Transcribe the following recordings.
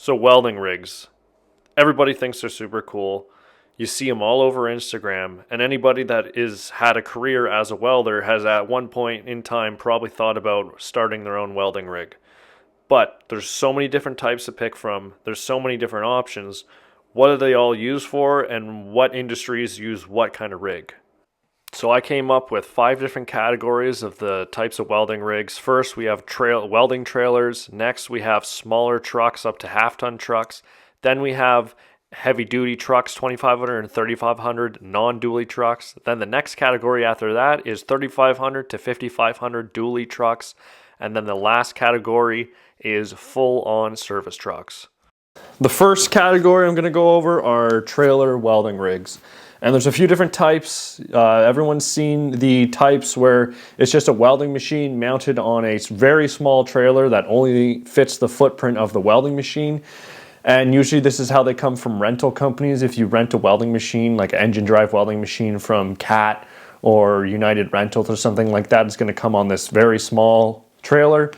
So welding rigs, everybody thinks they're super cool. You see them all over Instagram, and anybody that is had a career as a welder has at one point in time probably thought about starting their own welding rig. But there's so many different types to pick from. There's so many different options. What are they all used for, and what industries use what kind of rig? So I came up with 5 different categories of the types of welding rigs. First, we have welding trailers. Next, we have smaller trucks up to half-ton trucks. Then we have heavy-duty trucks, 2500 and 3500 non-dually trucks. Then the next category after that is 3500 to 5500 dually trucks. And then the last category is full-on service trucks. The first category I'm going to go over are trailer welding rigs. And there's a few different types. Everyone's seen the types where it's just a welding machine mounted on a very small trailer that only fits the footprint of the welding machine. And usually this is how they come from rental companies. If you rent a welding machine, like an engine drive welding machine from CAT or United Rentals or something like that, it's going to come on this very small trailer.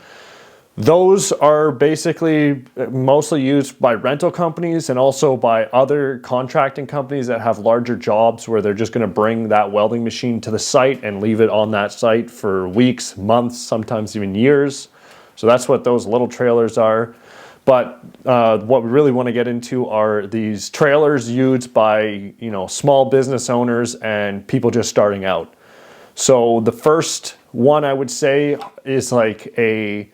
Those are basically mostly used by rental companies and also by other contracting companies that have larger jobs where they're just going to bring that welding machine to the site and leave it on that site for weeks, months, sometimes even years. So that's what those little trailers are. But what we really want to get into are these trailers used by, small business owners and people just starting out. So the first one I would say is like a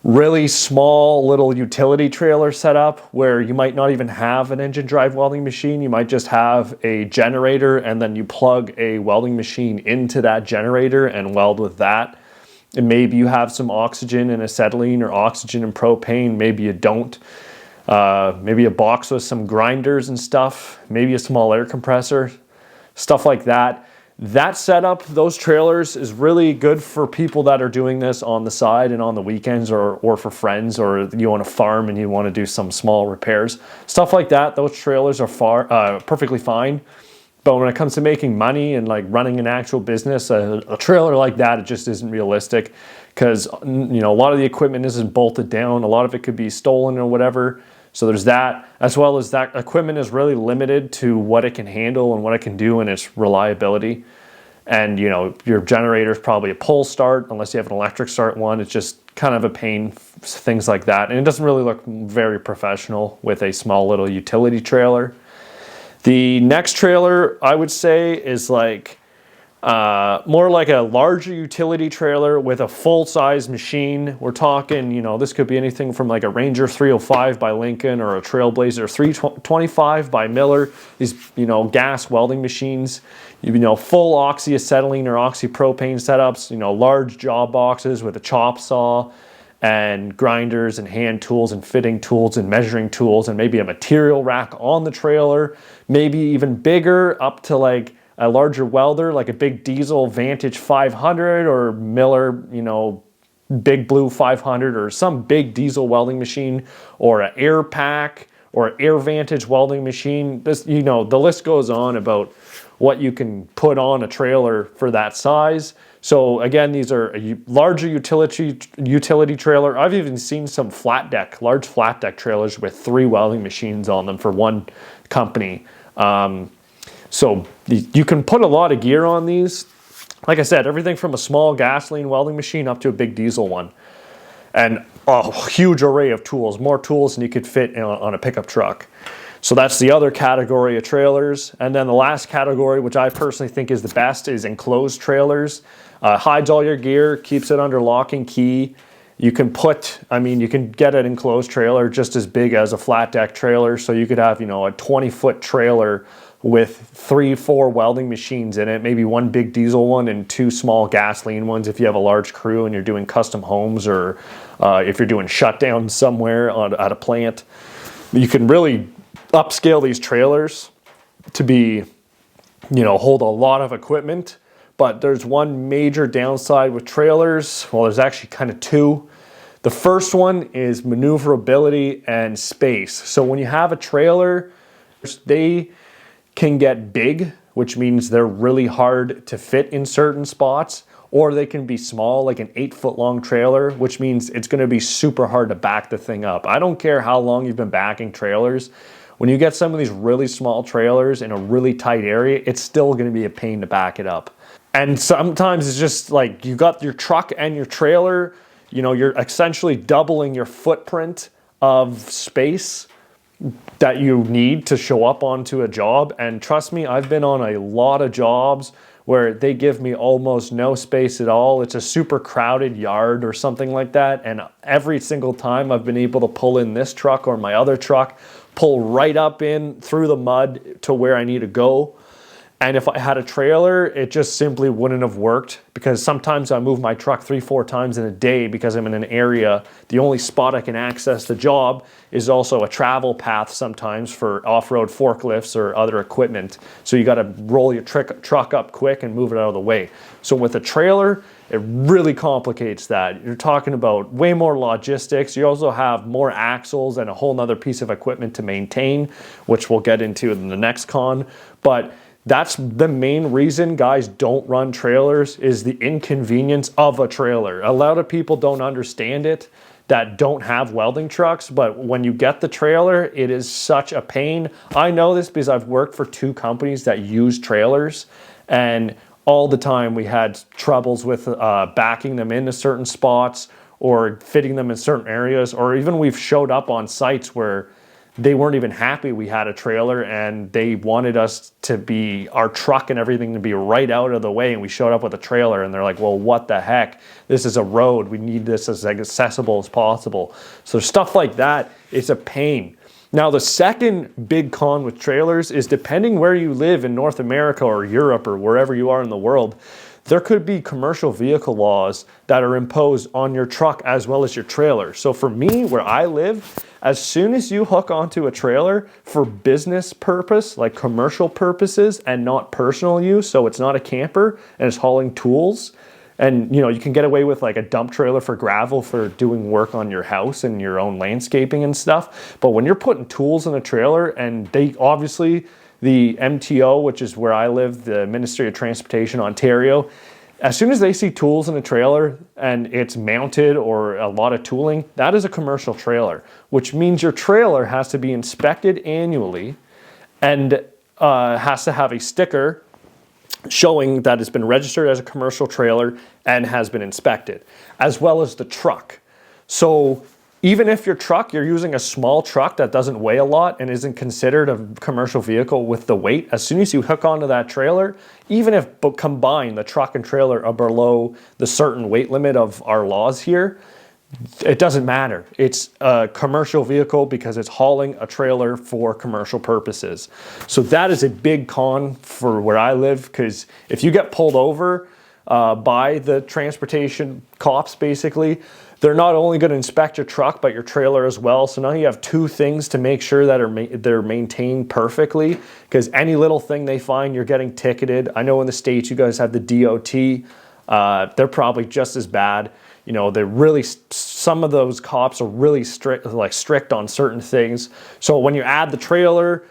really small little utility trailer setup where you might not even have an engine drive welding machine. You might just have a generator and then you plug a welding machine into that generator and weld with that. And maybe you have some oxygen and acetylene or oxygen and propane. Maybe you don't. Maybe a box with some grinders and stuff. Maybe a small air compressor. Stuff like that. That setup, those trailers, is really good for people that are doing this on the side and on the weekends or for friends, or you own a farm and you want to do some small repairs. Stuff like that, those trailers are perfectly fine. But when it comes to making money and like running an actual business, a trailer like that, it just isn't realistic because, a lot of the equipment isn't bolted down. A lot of it could be stolen or whatever. So there's that, as well as that equipment is really limited to what it can handle and what it can do and its reliability. And, your generator is probably a pull start, unless you have an electric start one. It's just kind of a pain, things like that. And it doesn't really look very professional with a small little utility trailer. The next trailer, I would say, is like more like a larger utility trailer with a full-size machine. We're talking, this could be anything from like a Ranger 305 by Lincoln or a Trailblazer 325 by Miller. These, gas welding machines, full oxyacetylene or oxypropane setups, large job boxes with a chop saw and grinders and hand tools and fitting tools and measuring tools and maybe a material rack on the trailer, maybe even bigger up to like a larger welder, like a big diesel Vantage 500 or Miller, Big Blue 500 or some big diesel welding machine or an Air Pack or Air Vantage welding machine. This, the list goes on about what you can put on a trailer for that size. So again, these are a larger utility trailer. I've even seen some large flat deck trailers with 3 welding machines on them for one company. So you can put a lot of gear on these. Like I said, everything from a small gasoline welding machine up to a big diesel one. And a huge array of tools, more tools than you could fit on a pickup truck. So that's the other category of trailers. And then the last category, which I personally think is the best, is enclosed trailers. Hides all your gear, keeps it under lock and key. You can get an enclosed trailer just as big as a flat deck trailer. So you could have, a 20-foot trailer with 3-4 welding machines in it, maybe 1 big diesel one and 2 small gasoline ones if you have a large crew and you're doing custom homes or if you're doing shutdowns somewhere at a plant. You can really upscale these trailers to be, hold a lot of equipment. But there's one major downside with trailers. Well, there's actually kind of 2. The first one is maneuverability and space. So when you have a trailer, they can get big, which means they're really hard to fit in certain spots, or they can be small, like an 8-foot long trailer, which means it's going to be super hard to back the thing up. I don't care how long you've been backing trailers. When you get some of these really small trailers in a really tight area, it's still going to be a pain to back it up. And sometimes it's just like you got your truck and your trailer, you know, you're essentially doubling your footprint of space that you need to show up onto a job. And trust me, I've been on a lot of jobs where they give me almost no space at all. It's a super crowded yard or something like that. And every single time I've been able to pull in this truck or my other truck, pull right up in through the mud to where I need to go. And if I had a trailer, it just simply wouldn't have worked, because sometimes I move my truck 3-4 times in a day because I'm in an area. The only spot I can access the job is also a travel path sometimes for off-road forklifts or other equipment. So you got to roll your truck up quick and move it out of the way. So with a trailer, it really complicates that. You're talking about way more logistics. You also have more axles and a whole nother piece of equipment to maintain, which we'll get into in the next con. But that's the main reason guys don't run trailers, is the inconvenience of a trailer. A lot of people don't understand it that don't have welding trucks, but when you get the trailer, it is such a pain. I know this because I've worked for 2 companies that use trailers, and all the time we had troubles with backing them into certain spots or fitting them in certain areas, or even we've showed up on sites where they weren't even happy we had a trailer and they wanted us to be, our truck and everything to be right out of the way, and we showed up with a trailer and they're like, well, what the heck? This is a road. We need this as accessible as possible. So stuff like that is a pain. Now, the second big con with trailers is, depending where you live in North America or Europe or wherever you are in the world, there could be commercial vehicle laws that are imposed on your truck as well as your trailer. So for me, where I live, as soon as you hook onto a trailer for business purpose, like commercial purposes and not personal use, so it's not a camper and it's hauling tools, and you know, you can get away with like a dump trailer for gravel for doing work on your house and your own landscaping and stuff. But when you're putting tools in a trailer, and they obviously, the MTO, which is where I live, the Ministry of Transportation Ontario, as soon as they see tools in a trailer and it's mounted or a lot of tooling, that is a commercial trailer, which means your trailer has to be inspected annually and has to have a sticker showing that it's been registered as a commercial trailer and has been inspected, as well as the truck. So even if your truck, you're using a small truck that doesn't weigh a lot and isn't considered a commercial vehicle with the weight, as soon as you hook onto that trailer, even if combined the truck and trailer are below the certain weight limit of our laws here, it doesn't matter. It's a commercial vehicle because it's hauling a trailer for commercial purposes. So that is a big con for where I live, because if you get pulled over by the transportation cops, basically, they're not only going to inspect your truck, but your trailer as well. So now you have 2 things to make sure that they're maintained perfectly, because any little thing they find, you're getting ticketed. I know in the States you guys have the DOT. They're probably just as bad. You know, they're really, some of those cops are really strict on certain things. So when you add the trailer,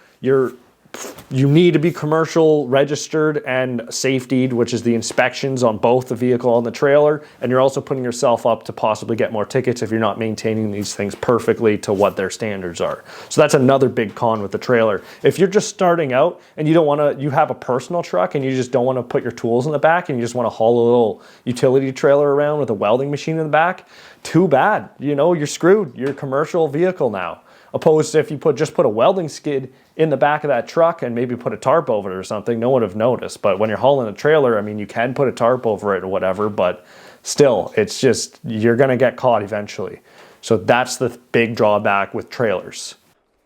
you need to be commercial registered and safetied, which is the inspections on both the vehicle and the trailer. And you're also putting yourself up to possibly get more tickets if you're not maintaining these things perfectly to what their standards are. So that's another big con with the trailer. If you're just starting out and you have a personal truck and you just don't want to put your tools in the back and you just want to haul a little utility trailer around with a welding machine in the back, too bad. You know, you're screwed. You're a commercial vehicle now. Opposed to if you just put a welding skid in the back of that truck and maybe put a tarp over it or something, no one would have noticed. But when you're hauling a trailer, I mean, you can put a tarp over it or whatever, but still, it's just, you're going to get caught eventually. So that's the big drawback with trailers.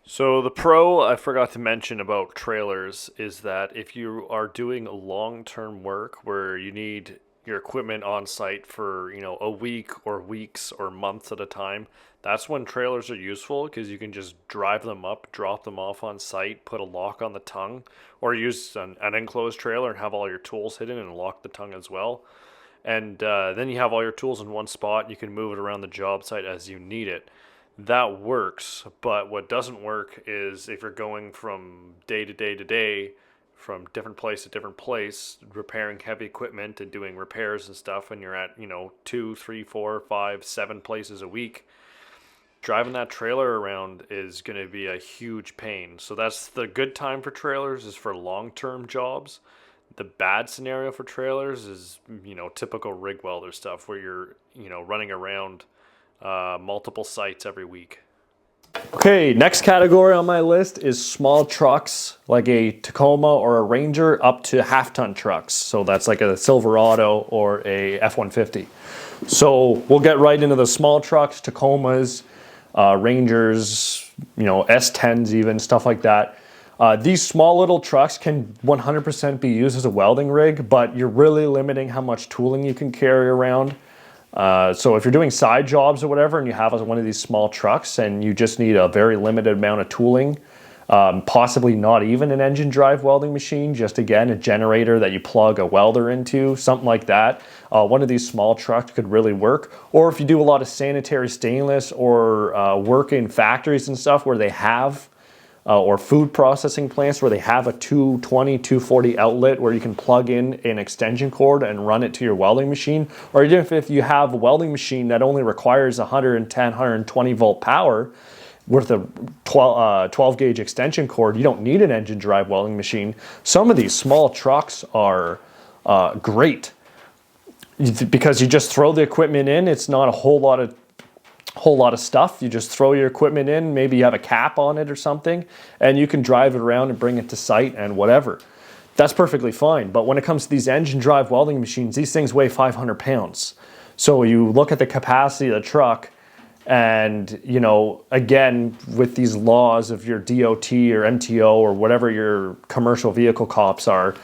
So the pro I forgot to mention about trailers is that if you are doing long-term work where you need your equipment on site for, you know, a week or weeks or months at a time, that's when trailers are useful, because you can just drive them up, drop them off on site, put a lock on the tongue, or use an enclosed trailer and have all your tools hidden and lock the tongue as well. And then you have all your tools in one spot. You can move it around the job site as you need it. That works, but what doesn't work is if you're going from day to day to day from different place to different place, repairing heavy equipment and doing repairs and stuff, and you're at, 2, 3, 4, 5, 7 places a week, driving that trailer around is going to be a huge pain. So that's the good time for trailers, is for long-term jobs. The bad scenario for trailers is, typical rig welder stuff where you're, running around multiple sites every week. Okay, next category on my list is small trucks, like a Tacoma or a Ranger, up to half-ton trucks. So that's like a Silverado or a F-150. So we'll get right into the small trucks, Tacomas, Rangers, S10s even, stuff like that. These small little trucks can 100% be used as a welding rig, but you're really limiting how much tooling you can carry around. So if you're doing side jobs or whatever and you have one of these small trucks and you just need a very limited amount of tooling, possibly not even an engine drive welding machine, just again a generator that you plug a welder into, something like that, one of these small trucks could really work. Or if you do a lot of sanitary stainless or work in factories and stuff where they have or food processing plants where they have a 220, 240 outlet where you can plug in an extension cord and run it to your welding machine. Or even if you have a welding machine that only requires 110, 120 volt power with a 12 gauge extension cord, you don't need an engine drive welding machine. Some of these small trucks are great because you just throw the equipment in. It's not a whole lot of stuff. You just throw your equipment in, maybe you have a cap on it or something, and you can drive it around and bring it to site and whatever. That's perfectly fine. But when it comes to these engine drive welding machines, these things weigh 500 pounds. So you look at the capacity of the truck and, again, with these laws of your DOT or MTO or whatever your commercial vehicle cops are,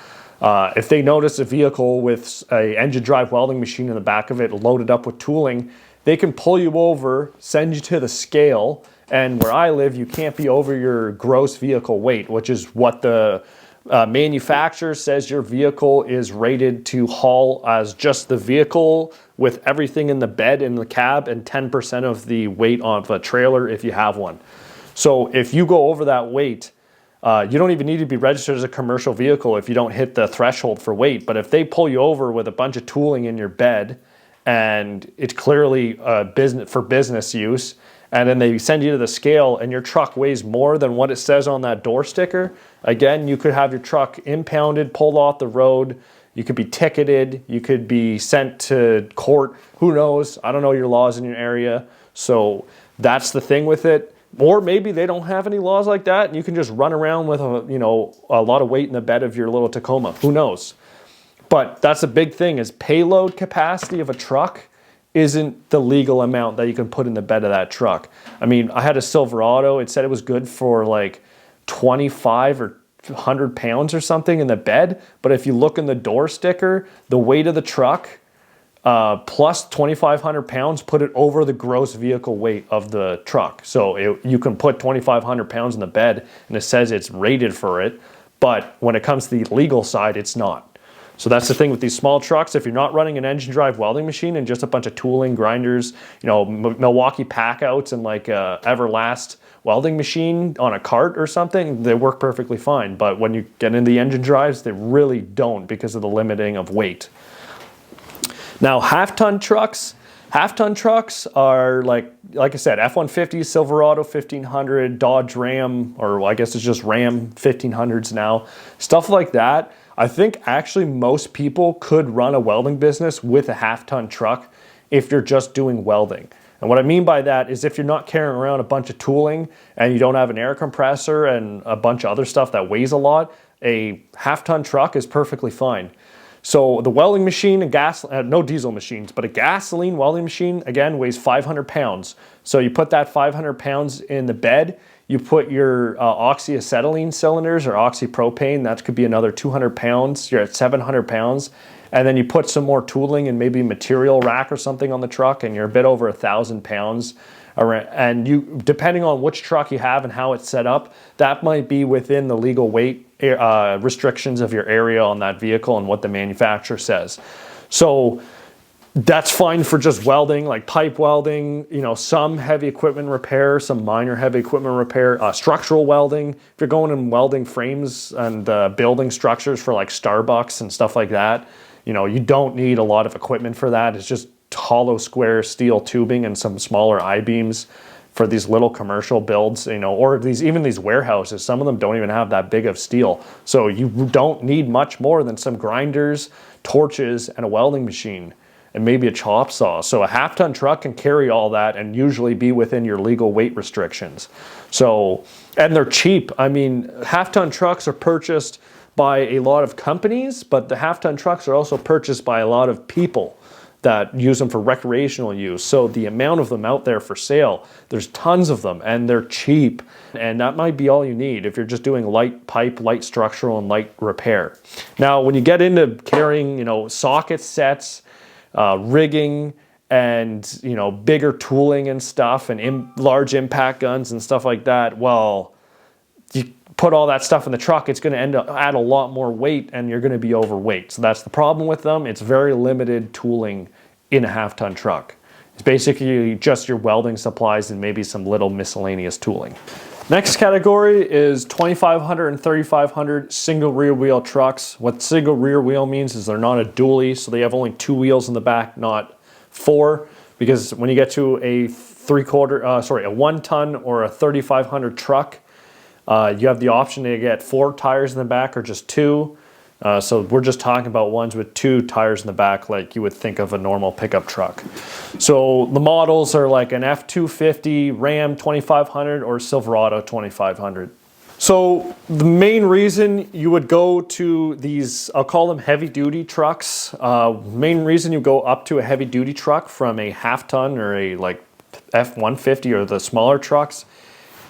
if they notice a vehicle with an engine drive welding machine in the back of it loaded up with tooling, they can pull you over, send you to the scale, and where I live, you can't be over your gross vehicle weight, which is what the manufacturer says your vehicle is rated to haul as just the vehicle with everything in the bed and the cab and 10% of the weight of a trailer if you have one. So if you go over that weight, you don't even need to be registered as a commercial vehicle if you don't hit the threshold for weight. But if they pull you over with a bunch of tooling in your bed, and it's clearly business use, and then they send you to the scale and your truck weighs more than what it says on that door sticker, again, you could have your truck impounded, pulled off the road, you could be ticketed, you could be sent to court, who knows? I don't know your laws in your area, so that's the thing with it. Or maybe they don't have any laws like that and you can just run around with a lot of weight in the bed of your little Tacoma, who knows? But that's a big thing, is payload capacity of a truck isn't the legal amount that you can put in the bed of that truck. I mean, I had a Silverado. It said it was good for like 25 or 100 pounds or something in the bed. But if you look in the door sticker, the weight of the truck plus 2,500 pounds put it over the gross vehicle weight of the truck. So you can put 2,500 pounds in the bed and it says it's rated for it. But when it comes to the legal side, it's not. So that's the thing with these small trucks. If you're not running an engine drive welding machine and just a bunch of tooling, grinders, Milwaukee pack outs and like a Everlast welding machine on a cart or something, they work perfectly fine. But when you get into the engine drives, they really don't because of the limiting of weight. Now, half-ton trucks are like I said, F-150, Silverado 1500, Dodge Ram, or I guess it's just Ram 1500s now, stuff like that. I think actually most people could run a welding business with a half-ton truck if you're just doing welding. And what I mean by that is if you're not carrying around a bunch of tooling and you don't have an air compressor and a bunch of other stuff that weighs a lot, a half-ton truck is perfectly fine. So the welding machine, no diesel machines, but a gasoline welding machine, again, weighs 500 pounds. So you put that 500 pounds in the bed, you put your oxyacetylene cylinders or oxypropane, that could be another 200 pounds, you're at 700 pounds. And then you put some more tooling and maybe material rack or something on the truck and you're a bit over 1,000 pounds. And you, depending on which truck you have and how it's set up, that might be within the legal weight restrictions of your area on that vehicle and what the manufacturer says. So That's fine for just welding, like pipe welding, you know, some heavy equipment repair, some minor heavy equipment repair, structural welding. If you're going and welding frames and building structures for like Starbucks and stuff like that, you know, you don't need a lot of equipment for that. It's just hollow square steel tubing and some smaller I-beams for these little commercial builds, you know, or even these warehouses. Some of them don't even have that big of steel. So you don't need much more than some grinders, torches, and a welding machine, and maybe a chop saw. So a half-ton truck can carry all that and usually be within your legal weight restrictions. So, and they're cheap. I mean, half-ton trucks are purchased by a lot of companies, but the half-ton trucks are also purchased by a lot of people that use them for recreational use. So the amount of them out there for sale, there's tons of them, and they're cheap. And that might be all you need if you're just doing light pipe, light structural, and light repair. Now, when you get into carrying, you know, socket sets, rigging, and, you know, bigger tooling and stuff, and large impact guns and stuff like that, well, you put all that stuff in the truck, it's going to end up add a lot more weight, and you're going to be overweight. So that's the problem with them. It's very limited tooling in a half-ton truck. It's basically just your welding supplies and maybe some little miscellaneous tooling. Next category is 2500 and 3500 single rear wheel trucks. What single rear wheel means is they're not a dually, so they have only 2 wheels in the back, not 4. Because when you get to a 1 ton or a 3500 truck, you have the option to get 4 tires in the back or just 2. So we're just talking about ones with 2 tires in the back, like you would think of a normal pickup truck. So the models are like an F-250, Ram 2500, or Silverado 2500. So the main reason you would go to these, I'll call them heavy duty trucks. Main reason you go up to a heavy duty truck from a half ton or a like F-150 or the smaller trucks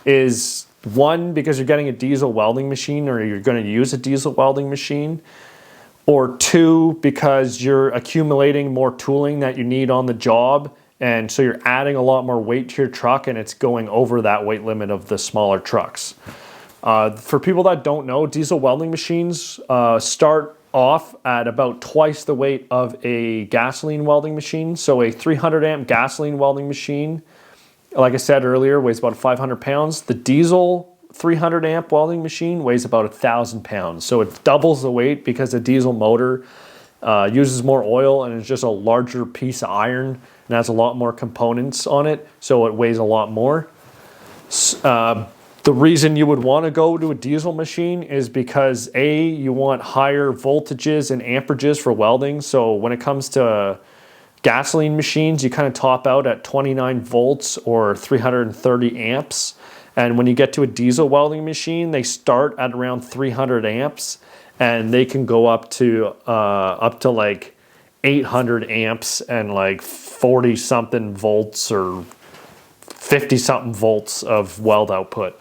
is, one, because you're getting a diesel welding machine, or you're going to use a diesel welding machine, or 2, because you're accumulating more tooling that you need on the job, and so you're adding a lot more weight to your truck, and it's going over that weight limit of the smaller trucks. For people that don't know, diesel welding machines start off at about twice the weight of a gasoline welding machine. So a 300 amp gasoline welding machine, like I said earlier, weighs about 500 pounds. The diesel 300 amp welding machine weighs about 1,000 pounds. So it doubles the weight because the diesel motor uses more oil and it's just a larger piece of iron and has a lot more components on it. So it weighs a lot more. The reason you would want to go to a diesel machine is because A, you want higher voltages and amperages for welding. So when it comes to gasoline machines, you kind of top out at 29 volts or 330 amps. And when you get to a diesel welding machine, they start at around 300 amps, and they can go up to like 800 amps and like 40 something volts or 50 something volts of weld output.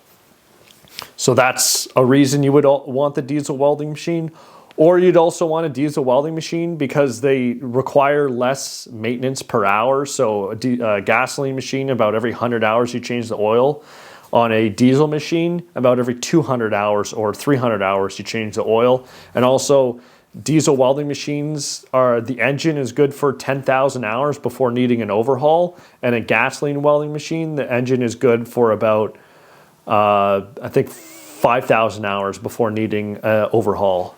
So that's a reason you would want the diesel welding machine. Or you'd also want a diesel welding machine because they require less maintenance per hour. So a gasoline machine, about every 100 hours you change the oil. On a diesel machine, about every 200 hours or 300 hours you change the oil. And also, diesel welding machines, the engine is good for 10,000 hours before needing an overhaul. And a gasoline welding machine, the engine is good for about, I think, 5,000 hours before needing an overhaul.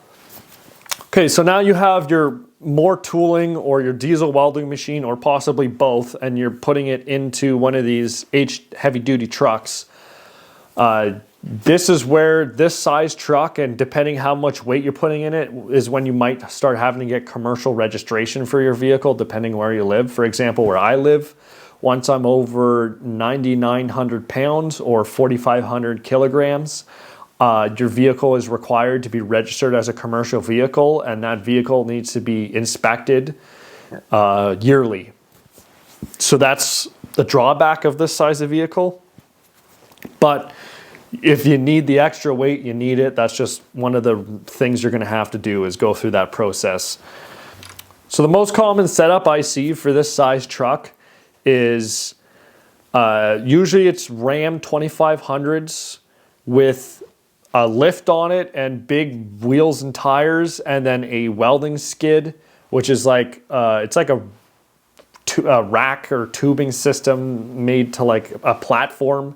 Okay, so now you have your more tooling or your diesel welding machine, or possibly both, and you're putting it into one of these heavy duty trucks. This is where this size truck, and depending how much weight you're putting in it, is when you might start having to get commercial registration for your vehicle, depending where you live. For example, where I live, once I'm over 9,900 pounds or 4,500 kilograms, your vehicle is required to be registered as a commercial vehicle, and that vehicle needs to be inspected yearly. So that's the drawback of this size of vehicle. But if you need the extra weight, you need it. That's just one of the things you're going to have to do, is go through that process. So the most common setup I see for this size truck is usually it's Ram 2500s with a lift on it and big wheels and tires, and then a welding skid, which is like it's like a a rack or tubing system made to like a platform,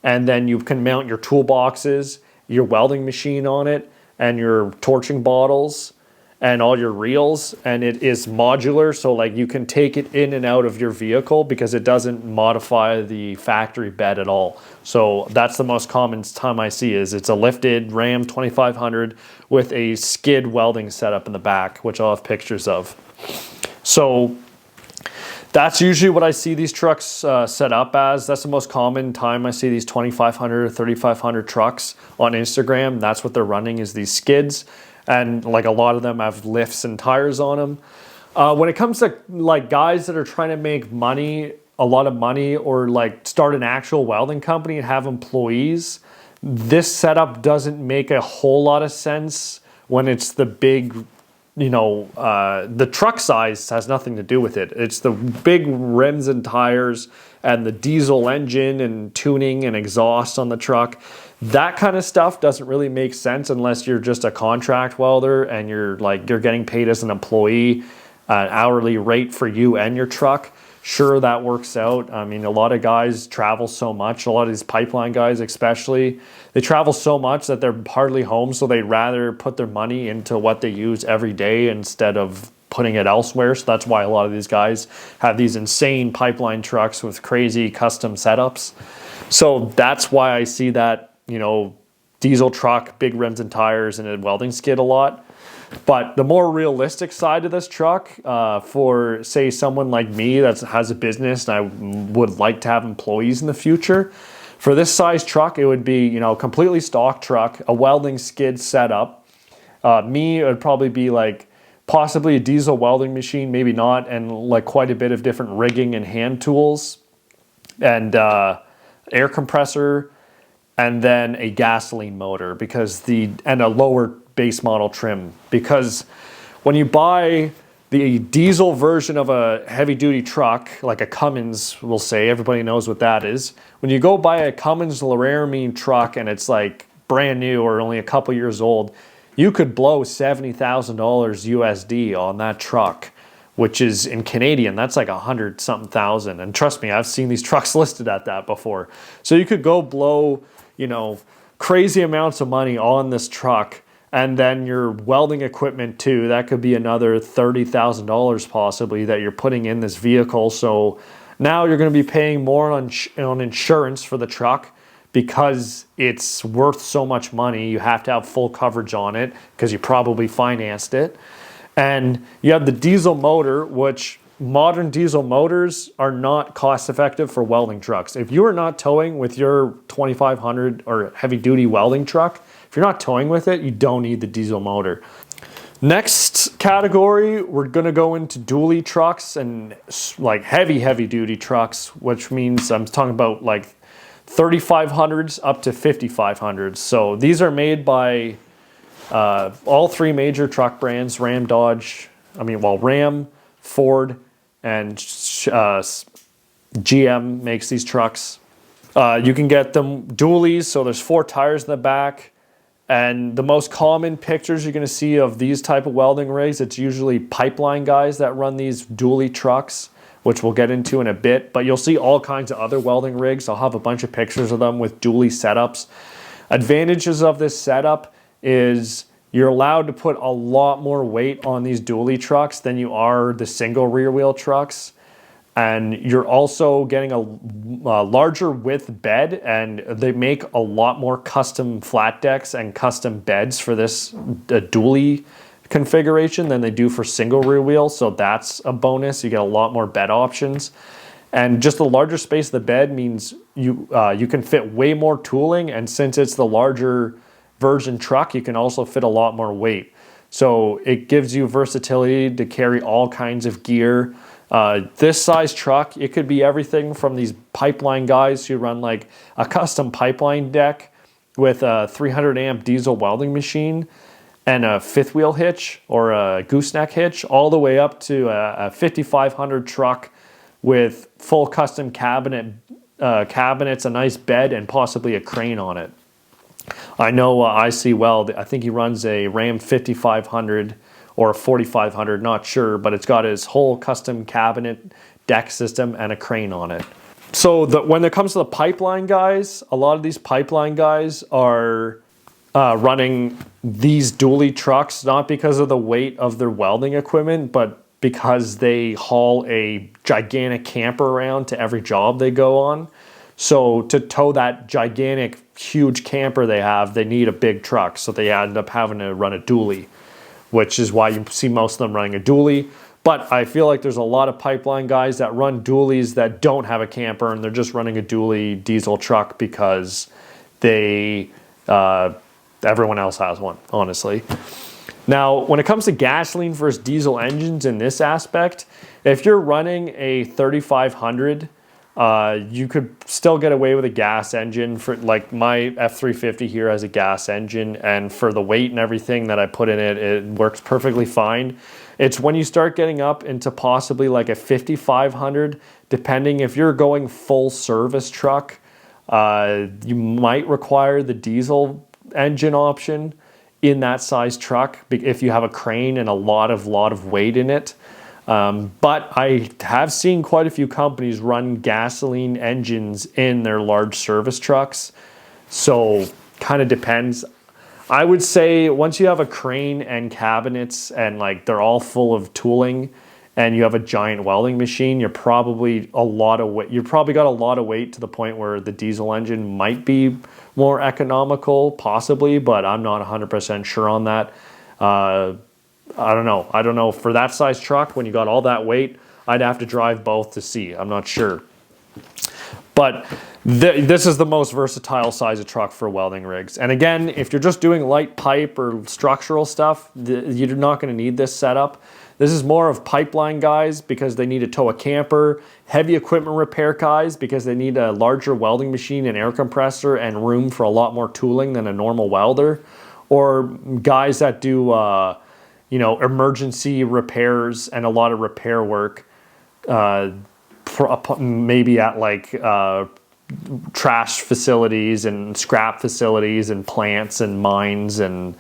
and then you can mount your toolboxes, your welding machine on it, and your torching bottles and all your reels, and it is modular, so like you can take it in and out of your vehicle because it doesn't modify the factory bed at all. So that's the most common time I see is it's a lifted Ram 2500 with a skid welding setup in the back, which I'll have pictures of. So that's usually what I see these trucks set up as. That's the most common time I see these 2500 or 3500 trucks on Instagram. That's what they're running, is these skids. And like a lot of them have lifts and tires on them. When it comes to like guys that are trying to make money, a lot of money, or like start an actual welding company and have employees, this setup doesn't make a whole lot of sense when it's the big, the truck size has nothing to do with it. It's the big rims and tires and the diesel engine and tuning and exhaust on the truck. That kind of stuff doesn't really make sense unless you're just a contract welder and you're getting paid as an employee, an hourly rate for you and your truck. Sure, that works out. I mean, a lot of guys travel so much. A lot of these pipeline guys especially, they travel so much that they're hardly home, so they'd rather put their money into what they use every day instead of putting it elsewhere. So that's why a lot of these guys have these insane pipeline trucks with crazy custom setups. So that's why I see that, diesel truck, big rims and tires, and a welding skid a lot. But the more realistic side of this truck, for say someone like me that has a business and I would like to have employees in the future, for this size truck, it would be, completely stock truck, a welding skid setup. It would probably be like possibly a diesel welding machine, maybe not, and like quite a bit of different rigging and hand tools, and air compressor, and then a gasoline motor and a lower base model trim. Because when you buy the diesel version of a heavy duty truck, like a Cummins, we'll say, everybody knows what that is. When you go buy a Cummins Laramie truck and it's like brand new or only a couple years old, you could blow $70,000 USD on that truck, which is in Canadian, that's like 100 something thousand. And trust me, I've seen these trucks listed at that before. So you could go blow, crazy amounts of money on this truck, and then your welding equipment too. That could be another $30,000 possibly that you're putting in this vehicle. So now you're going to be paying more on insurance for the truck because it's worth so much money. You have to have full coverage on it because you probably financed it. And you have the diesel motor, which modern diesel motors are not cost effective for welding trucks. If you are not towing with your 2500 or heavy duty welding truck, if you're not towing with it, you don't need the diesel motor. Next category, we're going to go into dually trucks and like heavy duty trucks, which means I'm talking about like 3500s up to 5500s. So these are made by all three major truck brands, Ram, Ford, and GM makes these trucks. You can get them dualies, so there's 4 tires in the back. And the most common pictures you're going to see of these type of welding rigs, it's usually pipeline guys that run these dually trucks, which we'll get into in a bit. But you'll see all kinds of other welding rigs. I'll have a bunch of pictures of them with dually setups. Advantages of this setup is you're allowed to put a lot more weight on these dually trucks than you are the single rear wheel trucks. And you're also getting a larger width bed, and they make a lot more custom flat decks and custom beds for this dually configuration than they do for single rear wheel. So that's a bonus. You get a lot more bed options. And just the larger space of the bed means you can fit way more tooling, and since it's the larger version truck, you can also fit a lot more weight. So it gives you versatility to carry all kinds of gear. This size truck, it could be everything from these pipeline guys who run like a custom pipeline deck with a 300 amp diesel welding machine and a fifth wheel hitch or a gooseneck hitch, all the way up to a 5500 truck with full custom cabinets, a nice bed, and possibly a crane on it. I know IC Weld, I think he runs a Ram 5500 or a 4500, not sure, but it's got his whole custom cabinet deck system, and a crane on it. So when it comes to the pipeline guys, a lot of these pipeline guys are running these dually trucks, not because of the weight of their welding equipment, but because they haul a gigantic camper around to every job they go on. So to tow that gigantic, huge camper they have, they need a big truck. So they end up having to run a dually, which is why you see most of them running a dually. But I feel like there's a lot of pipeline guys that run dualies that don't have a camper, and they're just running a dually diesel truck because they everyone else has one, honestly. Now, when it comes to gasoline versus diesel engines in this aspect, if you're running a 3500, you could still get away with a gas engine. For like my F350 here has a gas engine, and for the weight and everything that I put in it, it works perfectly fine. It's when you start getting up into possibly like a 5500, depending if you're going full service truck, you might require the diesel engine option in that size truck if you have a crane and a lot of weight in it. But I have seen quite a few companies run gasoline engines in their large service trucks. So kind of depends. I would say once you have a crane and cabinets and like they're all full of tooling and you have a giant welding machine, you're probably got a lot of weight to the point where the diesel engine might be more economical, possibly, but I'm not 100% sure on that. I don't know. For that size truck, when you got all that weight, I'd have to drive both to see. I'm not sure. But this is the most versatile size of truck for welding rigs. And again, if you're just doing light pipe or structural stuff, you're not going to need this setup. This is more of pipeline guys because they need to tow a camper, heavy equipment repair guys because they need a larger welding machine and air compressor and room for a lot more tooling than a normal welder, or guys that do emergency repairs and a lot of repair work, maybe at like trash facilities and scrap facilities and plants and mines and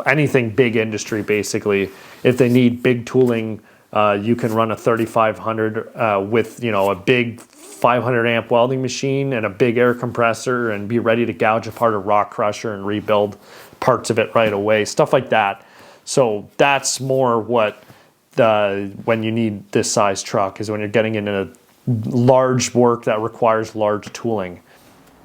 anything big industry basically. If they need big tooling, you can run a 3500 with a big 500 amp welding machine and a big air compressor and be ready to gouge apart a rock crusher and rebuild parts of it right away, stuff like that. So that's more what when you need this size truck is when you're getting into large work that requires large tooling.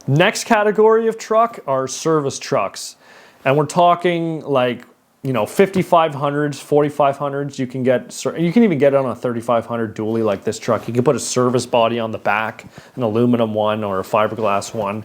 Next category of truck are service trucks. And we're talking like 5500s, 4500s. You can even get it on a 3500 dually like this truck. You can put a service body on the back, an aluminum one or a fiberglass one.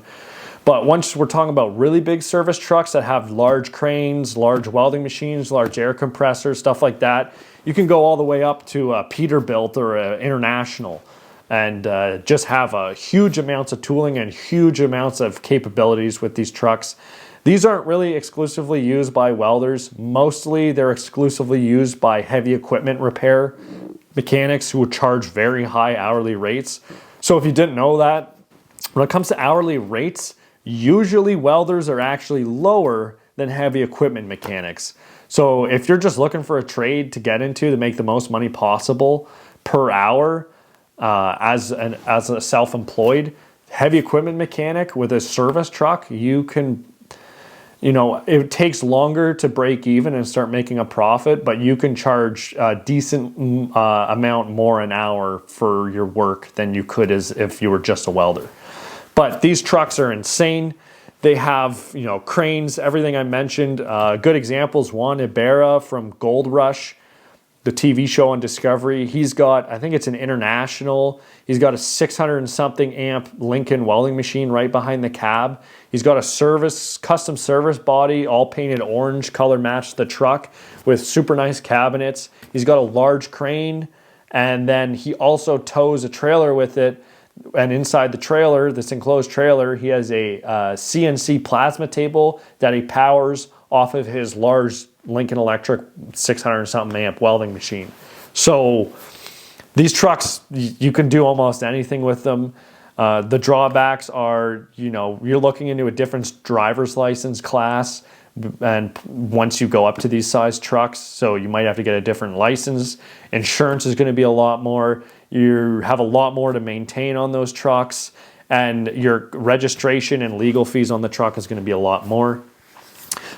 But once we're talking about really big service trucks that have large cranes, large welding machines, large air compressors, stuff like that, you can go all the way up to a Peterbilt or an International and just have huge amounts of tooling and huge amounts of capabilities with these trucks. These aren't really exclusively used by welders. Mostly they're exclusively used by heavy equipment repair mechanics who charge very high hourly rates. So if you didn't know that, when it comes to hourly rates, usually welders are actually lower than heavy equipment mechanics. So if you're just looking for a trade to get into to make the most money possible per hour as a self-employed heavy equipment mechanic with a service truck, you can, it takes longer to break even and start making a profit, but you can charge a decent amount more an hour for your work than you could as if you were just a welder. But these trucks are insane. They have, cranes, everything I mentioned. Good examples, Juan Ibarra from Gold Rush, the TV show on Discovery. He's got, I think it's an International. He's got a 600 and something amp Lincoln welding machine right behind the cab. He's got a custom service body, all painted orange, color matched the truck with super nice cabinets. He's got a large crane, and then he also tows a trailer with it. And inside the trailer, this enclosed trailer, he has a CNC plasma table that he powers off of his large Lincoln Electric 600 something amp welding machine. So these trucks, you can do almost anything with them. The drawbacks are, you're looking into a different driver's license class. And once you go up to these size trucks, so you might have to get a different license. Insurance is going to be a lot more. You have a lot more to maintain on those trucks, and your registration and legal fees on the truck is going to be a lot more.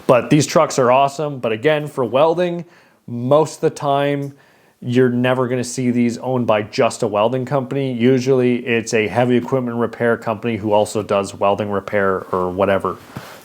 But these trucks are awesome. But again, for welding, most of the time, you're never going to see these owned by just a welding company. Usually it's a heavy equipment repair company who also does welding repair or whatever.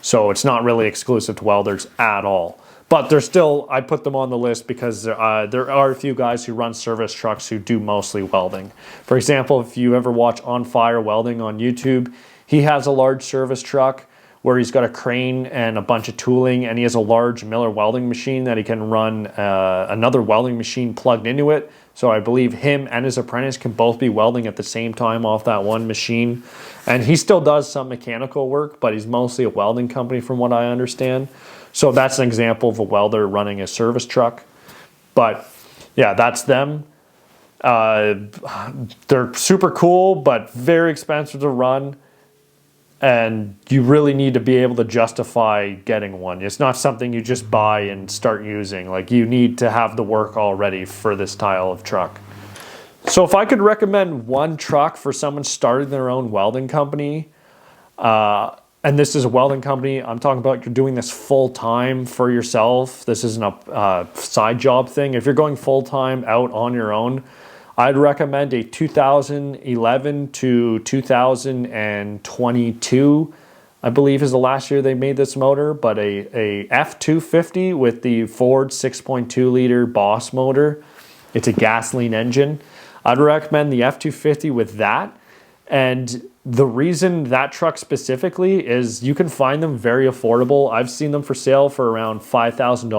So it's not really exclusive to welders at all. But they're still, I put them on the list because there are a few guys who run service trucks who do mostly welding. For example, if you ever watch On Fire Welding on YouTube, he has a large service truck where he's got a crane and a bunch of tooling, and he has a large Miller welding machine that he can run another welding machine plugged into it. So I believe him and his apprentice can both be welding at the same time off that one machine. And he still does some mechanical work, but he's mostly a welding company from what I understand. So that's an example of a welder running a service truck. But yeah, that's them. They're super cool, but very expensive to run. And you really need to be able to justify getting one. It's not something you just buy and start using. Like, you need to have the work already for this style of truck. So if I could recommend one truck for someone starting their own welding company, and this is a welding company, I'm talking about you're doing this full time for yourself. This isn't a side job thing. If you're going full time out on your own, I'd recommend a 2011 to 2022, I believe is the last year they made this motor, but a F250 with the Ford 6.2 liter Boss motor. It's a gasoline engine. I'd recommend the F250 with that. And the reason that truck specifically is you can find them very affordable. I've seen them for sale for around $5,000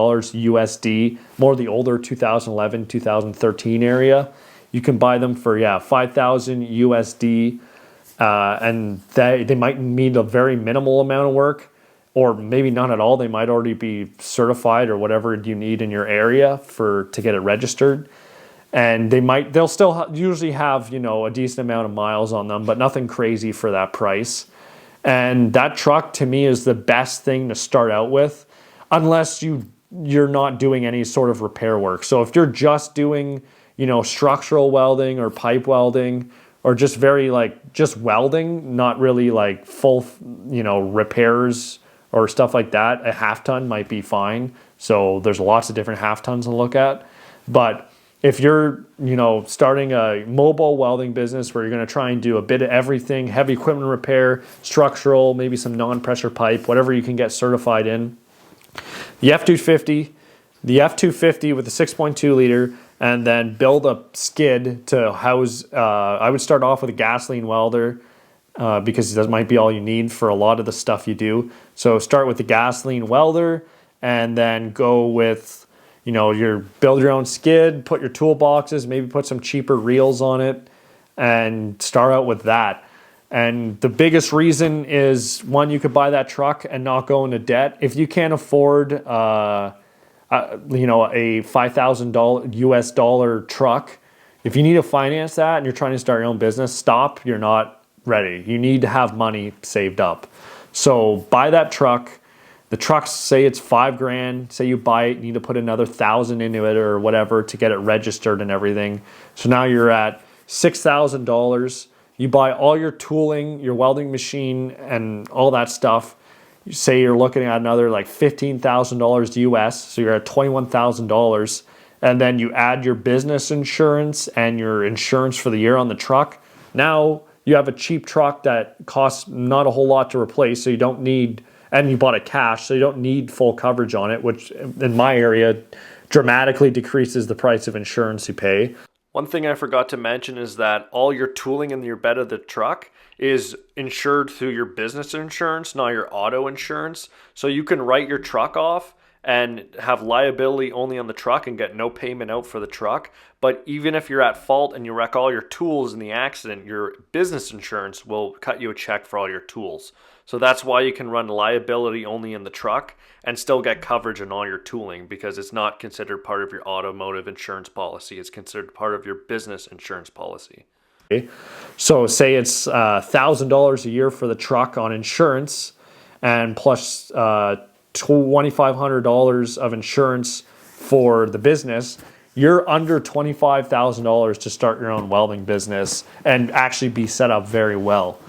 USD, more the older 2011, 2013 area. You can buy them for, $5,000 USD, and they might need a very minimal amount of work, or maybe none at all. They might already be certified or whatever you need in your area to get it registered. And they'll still usually have, a decent amount of miles on them, but nothing crazy for that price. And that truck to me is the best thing to start out with, unless you're not doing any sort of repair work. So if you're just doing structural welding or pipe welding, or just just welding, not really like full, repairs or stuff like that, a half ton might be fine. So there's lots of different half tons to look at. But if you're, starting a mobile welding business where you're going to try and do a bit of everything, heavy equipment repair, structural, maybe some non-pressure pipe, whatever you can get certified in, the F250 with the 6.2 liter, and then build a skid to house, I would start off with a gasoline welder because that might be all you need for a lot of the stuff you do. So start with the gasoline welder and then go with, build your own skid, put your toolboxes, maybe put some cheaper reels on it, and start out with that. And the biggest reason is, one, you could buy that truck and not go into debt. If you can't afford a $5,000 US dollar truck, if you need to finance that and you're trying to start your own business, stop. You're not ready. You need to have money saved up. So buy that truck. The truck, say it's $5,000. Say you buy it, you need to put another $1,000 into it or whatever to get it registered and everything. So now you're at $6,000. You buy all your tooling, your welding machine, and all that stuff. You say you're looking at another like $15,000 US, so you're at $21,000, and then you add your business insurance and your insurance for the year on the truck. Now you have a cheap truck that costs not a whole lot to replace, so you don't need, and you bought it cash, so you don't need full coverage on it, which in my area dramatically decreases the price of insurance you pay. One thing I forgot to mention is that all your tooling in your bed of the truck is insured through your business insurance, not your auto insurance. So you can write your truck off and have liability only on the truck and get no payment out for the truck. But even if you're at fault and you wreck all your tools in the accident, your business insurance will cut you a check for all your tools. So that's why you can run liability only in the truck and still get coverage on all your tooling, because it's not considered part of your automotive insurance policy. It's considered part of your business insurance policy. So say it's $1,000 a year for the truck on insurance, and plus $2,500 of insurance for the business, you're under $25,000 to start your own welding business and actually be set up very well.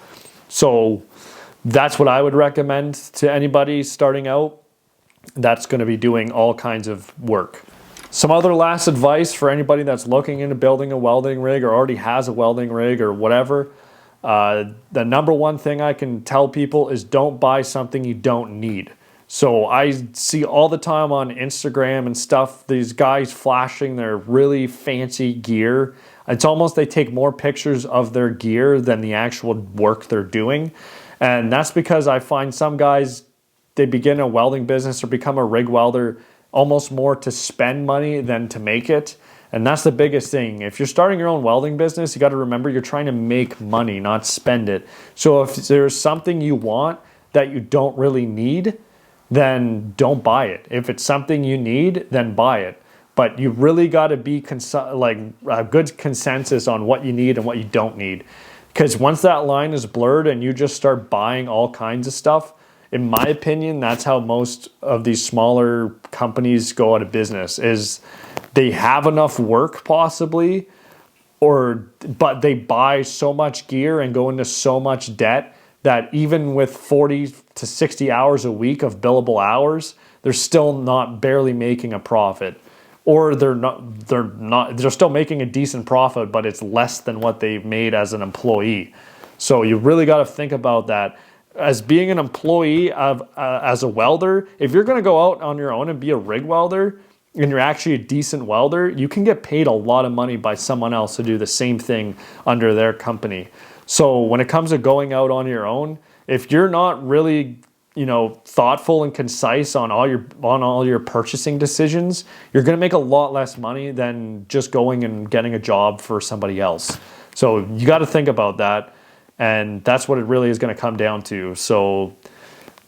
So that's what I would recommend to anybody starting out that's going to be doing all kinds of work. Some other last advice for anybody that's looking into building a welding rig or already has a welding rig or whatever. The number one thing I can tell people is don't buy something you don't need. So I see all the time on Instagram and stuff, these guys flashing their really fancy gear. It's almost they take more pictures of their gear than the actual work they're doing. And that's because I find some guys, they begin a welding business or become a rig welder almost more to spend money than to make it. And that's the biggest thing. If you're starting your own welding business, you got to remember you're trying to make money, not spend it. So if there's something you want that you don't really need, then don't buy it. If it's something you need, then buy it. But you really got to be like a good consensus on what you need and what you don't need. Because once that line is blurred and you just start buying all kinds of stuff, in my opinion, that's how most of these smaller companies go out of business, is they have enough work possibly, but they buy so much gear and go into so much debt that even with 40 to 60 hours a week of billable hours, they're still not barely making a profit. Or they're still making a decent profit, but it's less than what they made as an employee. So you really got to think about that. As being an employee as a welder, if you're going to go out on your own and be a rig welder and you're actually a decent welder, you can get paid a lot of money by someone else to do the same thing under their company. So when it comes to going out on your own, if you're not really, thoughtful and concise on all your purchasing decisions, you're going to make a lot less money than just going and getting a job for somebody else. So you got to think about that. And that's what it really is going to come down to. So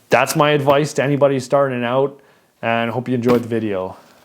that's my advice to anybody starting out, and I hope you enjoyed the video.